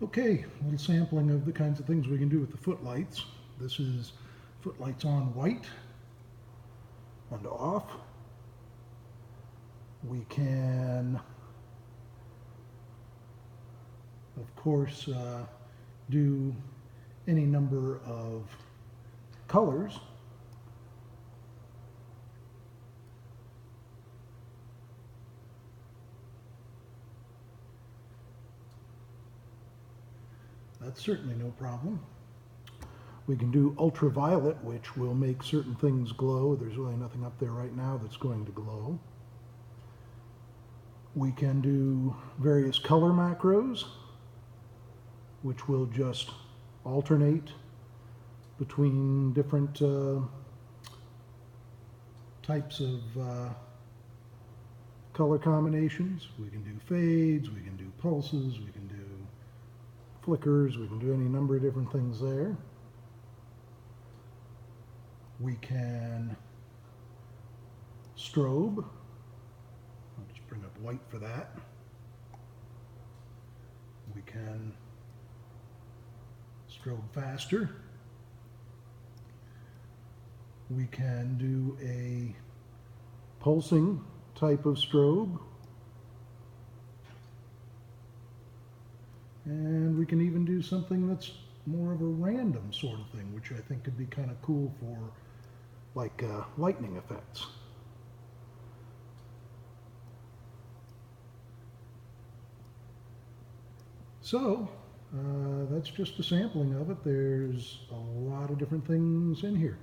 Okay, a little sampling of the kinds of things we can do with the footlights. This is footlights on white, on to off. We can, of course, do any number of colors. That's certainly no problem. We can do ultraviolet, which will make certain things glow. There's really nothing up there right now that's going to glow. We can do various color macros, which will just alternate between different types of color combinations. We can do fades, we can do pulses, we can do flickers, we can do any number of different things there. We can strobe. I'll just bring up white for that. We can strobe faster. We can do a pulsing type of strobe. And we can even do something that's more of a random sort of thing, which I think could be kind of cool for like lightning effects. So that's just a sampling of it. There's a lot of different things in here.